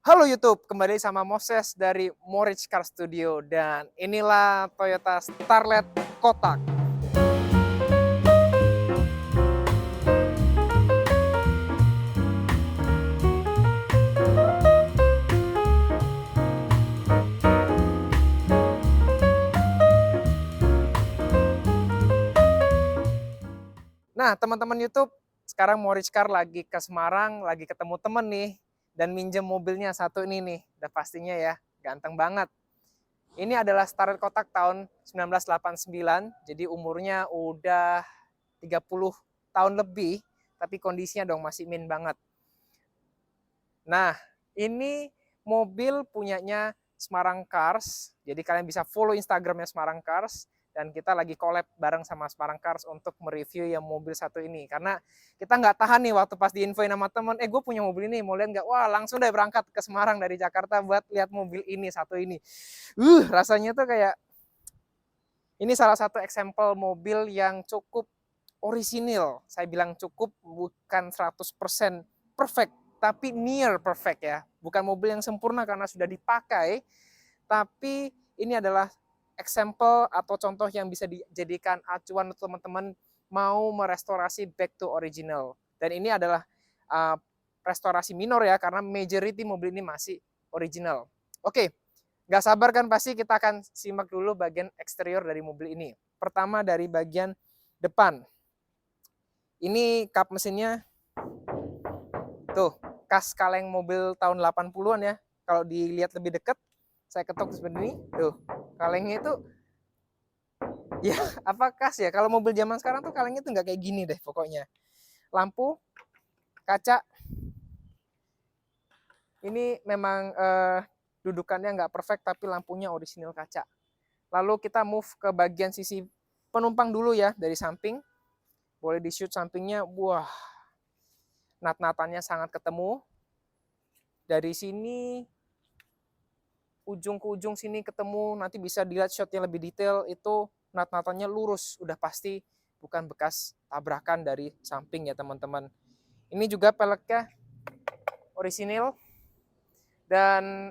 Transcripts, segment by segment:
Halo YouTube, kembali sama Moses dari Morich Car Studio dan inilah Toyota Starlet kotak. Nah, teman-teman YouTube, sekarang Morich Car lagi ke Semarang, lagi ketemu temen nih dan minjem mobilnya satu ini nih. Udah pastinya ya, ganteng banget. Ini adalah Starlet kotak tahun 1989, jadi umurnya udah 30 tahun lebih, tapi kondisinya dong masih min banget. Nah, ini mobil punyanya Semarang Cars. Jadi kalian bisa follow Instagramnya Semarang Cars. Dan kita lagi collab bareng sama Semarang Cars untuk mereview yang mobil satu ini. Karena kita nggak tahan nih waktu pas diinfoin sama temen, gue punya mobil ini, mau lihat nggak? Wah, langsung deh berangkat ke Semarang dari Jakarta buat lihat mobil ini, satu ini. Rasanya tuh kayak, ini salah satu example mobil yang cukup orisinil. Saya bilang cukup, bukan 100% perfect, tapi near perfect ya. Bukan mobil yang sempurna karena sudah dipakai, tapi ini adalah example atau contoh yang bisa dijadikan acuan untuk teman-teman mau merestorasi back to original. Dan ini adalah restorasi minor ya, karena majority mobil ini masih original. Oke, nggak sabar kan pasti kita akan simak dulu bagian eksterior dari mobil ini. Pertama dari bagian depan. Ini kap mesinnya tuh, kas kaleng mobil tahun 80-an ya. Kalau dilihat lebih dekat, saya ketok seperti ini, tuh. Kalengnya itu ya apa kas ya? Kalau mobil zaman sekarang tuh kalengnya tuh nggak kayak gini deh pokoknya. Lampu, kaca. Ini memang dudukannya nggak perfect tapi lampunya orisinil kaca. Lalu kita move ke bagian sisi penumpang dulu ya, dari samping. Boleh di shoot sampingnya, wah, nat-natannya sangat ketemu. Dari sini ujung ke ujung sini ketemu, nanti bisa dilihat shotnya lebih detail, itu nat-natannya lurus, udah pasti bukan bekas tabrakan dari samping ya teman-teman. Ini juga peleknya orisinil dan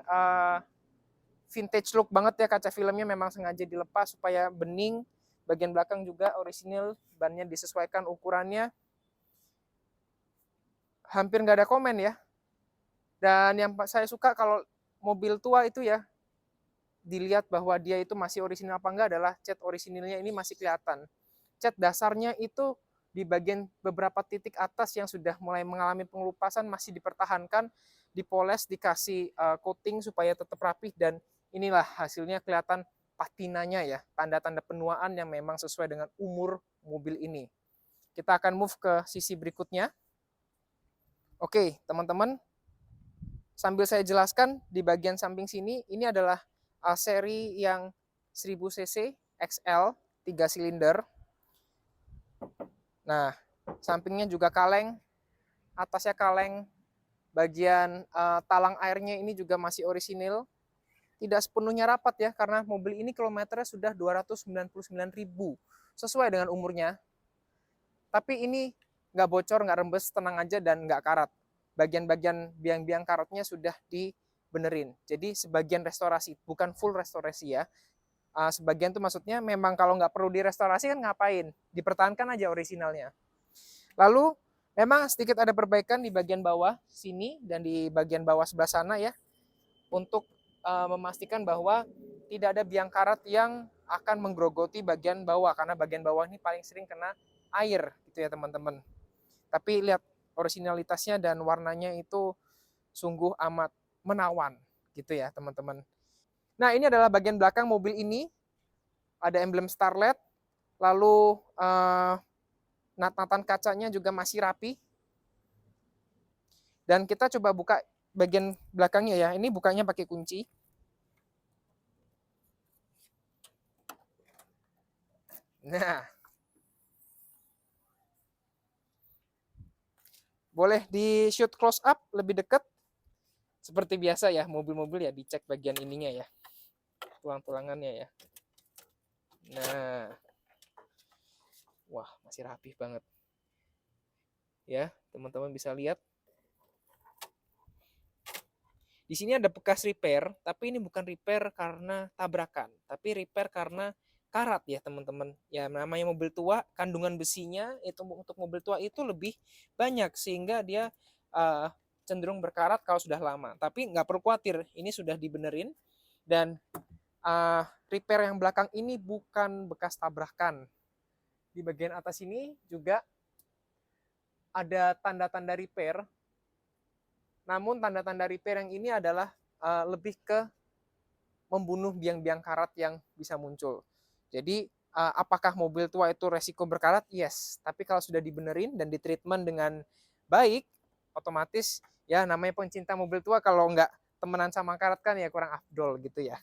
vintage look banget ya, kaca filmnya memang sengaja dilepas supaya bening. Bagian belakang juga orisinil, bannya disesuaikan ukurannya. Hampir nggak ada komen ya. Dan yang saya suka kalau mobil tua itu ya, dilihat bahwa dia itu masih orisinil apa enggak adalah cat orisinilnya ini masih kelihatan. Cat dasarnya itu di bagian beberapa titik atas yang sudah mulai mengalami pengelupasan masih dipertahankan, dipoles, dikasih coating supaya tetap rapih, dan inilah hasilnya kelihatan patinanya ya, tanda-tanda penuaan yang memang sesuai dengan umur mobil ini. Kita akan move ke sisi berikutnya. Oke, teman-teman, sambil saya jelaskan di bagian samping sini, ini adalah seri yang 1000 cc XL 3 silinder. Nah, sampingnya juga kaleng, atasnya kaleng, bagian talang airnya ini juga masih orisinil. Tidak sepenuhnya rapat ya, karena mobil ini kilometernya sudah 299.000 sesuai dengan umurnya. Tapi ini nggak bocor, nggak rembes, tenang aja, dan nggak karat. Bagian-bagian biang-biang karatnya sudah dibenerin. Jadi sebagian restorasi, bukan full restorasi ya. Sebagian tuh maksudnya memang kalau nggak perlu direstorasi kan ngapain? Dipertahankan aja orisinalnya. Lalu memang sedikit ada perbaikan di bagian bawah sini dan di bagian bawah sebelah sana ya, untuk memastikan bahwa tidak ada biang karat yang akan menggerogoti bagian bawah, karena bagian bawah ini paling sering kena air gitu ya teman-teman. Tapi lihat originalitasnya dan warnanya itu sungguh amat menawan gitu ya teman-teman. Nah, ini adalah bagian belakang mobil ini. Ada emblem Starlet, lalu nat-natan kacanya juga masih rapi. Dan kita coba buka bagian belakangnya ya. Ini bukanya pakai kunci. Nah, boleh di shoot close up lebih dekat. Seperti biasa ya, mobil-mobil ya dicek bagian ininya ya, tulang-tulangannya ya. Nah, wah, masih rapih banget. Ya, teman-teman bisa lihat. Di sini ada bekas repair, tapi ini bukan repair karena tabrakan, tapi repair karena karat ya teman-teman. Ya namanya mobil tua, kandungan besinya itu untuk mobil tua itu lebih banyak sehingga dia uh, cenderung berkarat kalau sudah lama. Tapi nggak perlu khawatir, ini sudah dibenerin dan repair yang belakang ini bukan bekas tabrakan. Di bagian atas ini juga ada tanda-tanda repair. Namun tanda-tanda repair yang ini adalah lebih ke membunuh biang-biang karat yang bisa muncul. Jadi apakah mobil tua itu resiko berkarat? Yes. Tapi kalau sudah dibenerin dan ditreatment dengan baik, otomatis ya namanya pencinta mobil tua kalau nggak temenan sama karat kan ya kurang afdol gitu ya.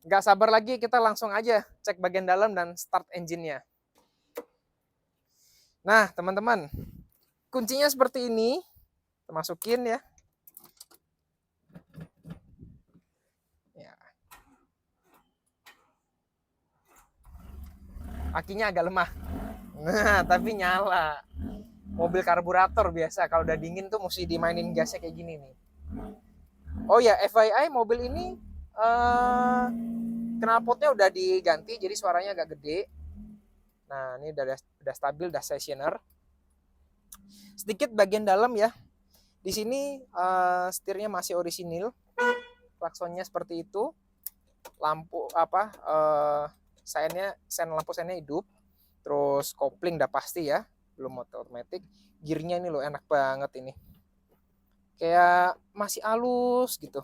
Nggak sabar lagi, kita langsung aja cek bagian dalam dan start engine-nya. Nah, teman-teman, kuncinya seperti ini. Kita masukin ya. Akinya agak lemah. Nah, tapi nyala. Mobil karburator biasa, kalau udah dingin tuh mesti dimainin gasnya kayak gini nih. Oh ya, FYI mobil ini knalpotnya udah diganti, jadi suaranya agak gede. Nah, ini udah stabil, udah stationer. Sedikit bagian dalam ya. Di sini setirnya masih orisinil. Klaksonnya seperti itu. Lampu sen lampu sennya hidup. Terus kopling udah pasti ya, belum otomatis. Gearnya ini loh enak banget ini. Kayak masih halus gitu.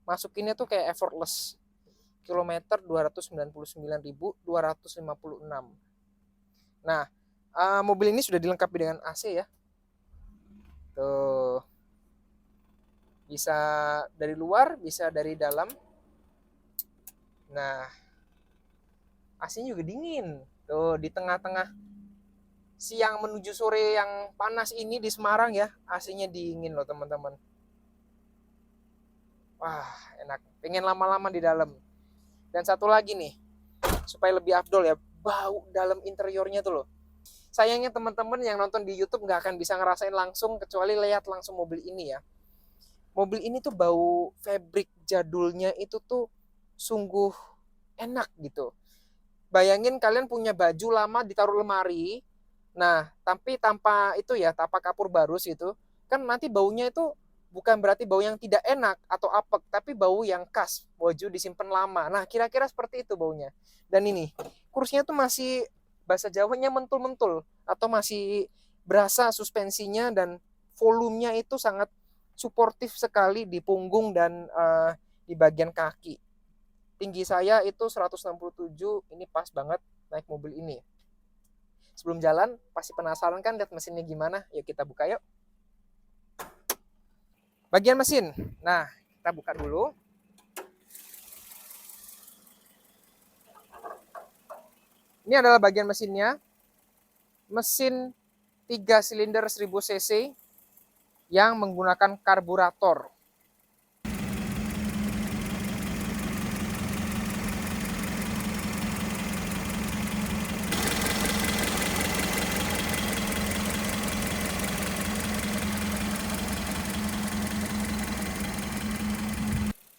Masukinnya tuh kayak effortless. Kilometer 299.256. Nah, mobil ini sudah dilengkapi dengan AC ya. Tuh. Bisa dari luar, bisa dari dalam. Nah, AC-nya juga dingin. Tuh, di tengah-tengah siang menuju sore yang panas ini di Semarang ya, AC-nya dingin loh teman-teman. Wah, enak. Pengen lama-lama di dalam. Dan satu lagi nih, supaya lebih afdol ya, bau dalam interiornya tuh loh. Sayangnya teman-teman yang nonton di YouTube nggak akan bisa ngerasain langsung kecuali lihat langsung mobil ini ya. Mobil ini tuh bau fabric jadulnya itu tuh sungguh enak gitu. Bayangin kalian punya baju lama ditaruh lemari, nah tapi tanpa itu ya, tanpa kapur barus itu, kan nanti baunya itu bukan berarti bau yang tidak enak atau apek, tapi bau yang khas, baju disimpan lama. Nah kira-kira seperti itu baunya. Dan ini kursinya tuh masih, bahasa Jawanya mentul-mentul, atau masih berasa suspensinya, dan volumenya itu sangat suportif sekali di punggung dan di bagian kaki. Tinggi saya itu 167, ini pas banget naik mobil ini. Sebelum jalan, pasti penasaran kan lihat mesinnya gimana? Yuk kita buka yuk. Bagian mesin. Nah, kita buka dulu. Ini adalah bagian mesinnya. Mesin 3 silinder 1000 cc yang menggunakan karburator.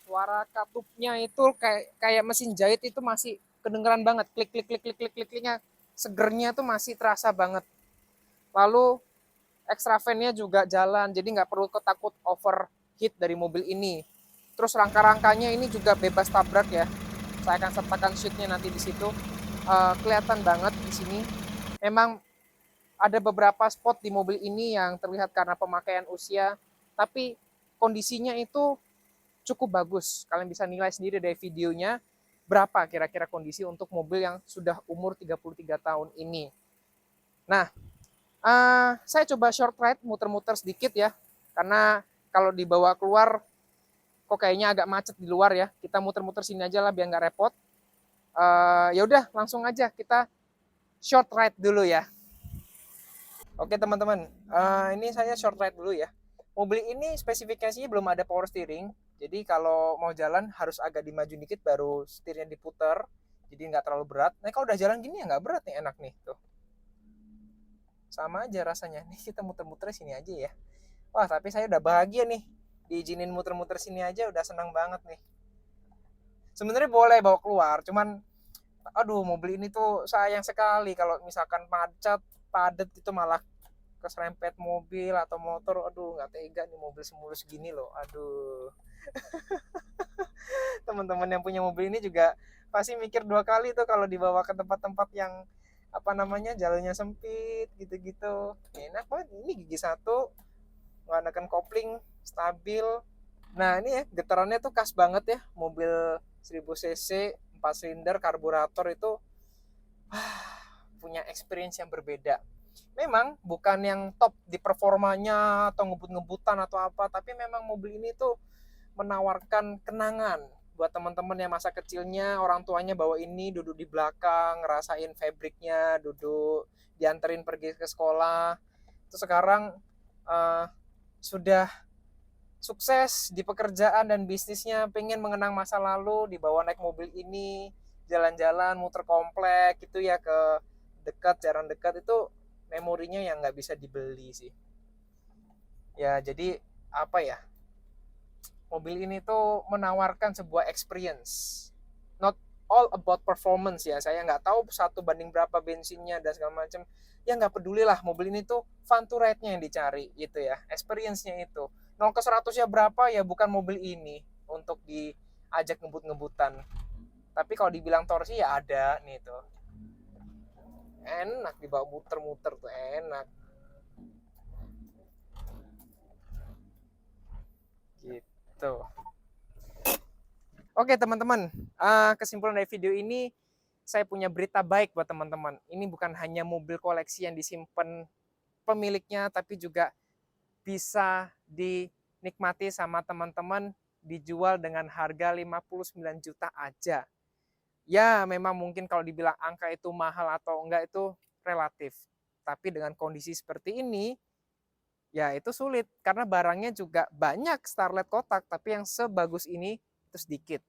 Suara katupnya itu kayak mesin jahit itu masih kedengeran banget, klik klik klik klik klik kliknya, segernya tuh masih terasa banget. Lalu extra fan-nya juga jalan, jadi nggak perlu takut overheat dari mobil ini. Terus rangka-rangkanya ini juga bebas tabrak ya. Saya akan sertakan sheet-nya nanti di situ. Kelihatan banget di sini. Memang ada beberapa spot di mobil ini yang terlihat karena pemakaian usia, tapi kondisinya itu cukup bagus. Kalian bisa nilai sendiri dari videonya berapa kira-kira kondisi untuk mobil yang sudah umur 33 tahun ini. Nah, saya coba short ride, muter-muter sedikit ya, karena kalau dibawa keluar kok kayaknya agak macet di luar ya. Kita muter-muter sini aja lah biar nggak repot. Ya udah, langsung aja kita short ride dulu ya. Oke teman-teman, ini saya short ride dulu ya. Mobil ini spesifikasinya belum ada power steering, jadi kalau mau jalan harus agak dimaju dikit baru setirnya diputer, jadi nggak terlalu berat. Nah kalau udah jalan gini ya nggak berat nih, enak nih tuh. Sama aja rasanya. Nih kita muter-muter sini aja ya. Wah tapi saya udah bahagia nih. diizinin muter-muter sini aja udah senang banget nih. Sebenarnya boleh bawa keluar, cuman aduh mobil ini tuh sayang sekali kalau misalkan macet padat itu malah keserempet mobil atau motor. Aduh nggak tega nih mobil semulus gini loh, aduh. Teman-teman yang punya mobil ini juga pasti mikir dua kali tuh kalau dibawa ke tempat-tempat yang apa namanya jalannya sempit gitu-gitu. Enak banget ini gigi satu, menggunakan kopling stabil. Nah ini ya getarannya tuh khas banget ya, mobil 1000 cc 4 silinder karburator itu punya experience yang berbeda. Memang bukan yang top di performanya atau ngebut-ngebutan atau apa, tapi memang mobil ini tuh menawarkan kenangan buat teman-teman yang masa kecilnya orang tuanya bawa ini duduk di belakang ngerasain fabriknya, duduk dianterin pergi ke sekolah. Terus sekarang sudah sukses di pekerjaan dan bisnisnya, pengen mengenang masa lalu, dibawa naik mobil ini jalan-jalan muter komplek gitu ya, ke dekat jarang dekat, itu memorinya yang nggak bisa dibeli sih ya. Jadi apa ya, mobil ini tuh menawarkan sebuah experience, not all about performance ya. Saya nggak tahu satu banding berapa bensinnya dan segala macam, ya nggak peduli lah, mobil ini tuh fun to ride-nya yang dicari gitu ya, experience-nya itu 0 ke 100 ya berapa ya, bukan mobil ini untuk diajak ngebut-ngebutan. Tapi kalau dibilang torsi ya ada nih tuh, enak dibawa muter-muter tuh enak gitu. Oke teman-teman, kesimpulan dari video ini, saya punya berita baik buat teman-teman. Ini bukan hanya mobil koleksi yang disimpan pemiliknya, tapi juga bisa dinikmati sama teman-teman, dijual dengan harga 59 juta aja. Ya memang mungkin kalau dibilang angka itu mahal atau enggak itu relatif. Tapi dengan kondisi seperti ini, ya itu sulit. Karena barangnya juga banyak Starlet kotak, tapi yang sebagus ini itu sedikit.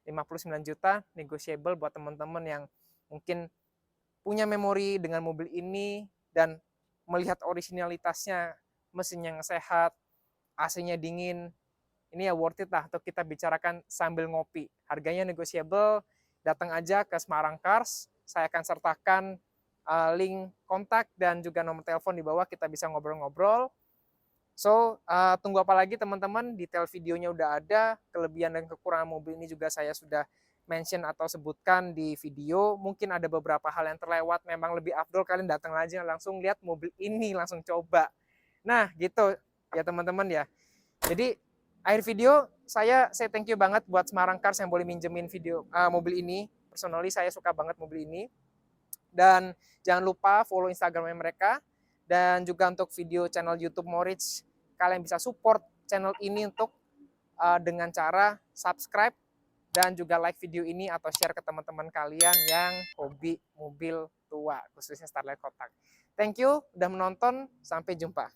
59 juta negotiable buat teman-teman yang mungkin punya memori dengan mobil ini dan melihat originalitasnya, mesin yang sehat, AC-nya dingin. Ini ya worth it lah untuk kita bicarakan sambil ngopi. Harganya negotiable, datang aja ke Semarang Cars. Saya akan sertakan link kontak dan juga nomor telepon di bawah, kita bisa ngobrol-ngobrol. So, tunggu apa lagi teman-teman, detail videonya udah ada, kelebihan dan kekurangan mobil ini juga saya sudah mention atau sebutkan di video. Mungkin ada beberapa hal yang terlewat, memang lebih afdol kalian datang aja langsung lihat mobil ini, langsung coba. Nah, gitu ya teman-teman ya. Jadi, akhir video, saya thank you banget buat Semarang Cars yang boleh minjemin video mobil ini. Personally, saya suka banget mobil ini. Dan jangan lupa follow Instagramnya mereka. Dan juga untuk video channel YouTube Moritz, kalian bisa support channel ini untuk dengan cara subscribe dan juga like video ini atau share ke teman-teman kalian yang hobi mobil tua, khususnya Starlet kotak. Thank you udah menonton, sampai jumpa.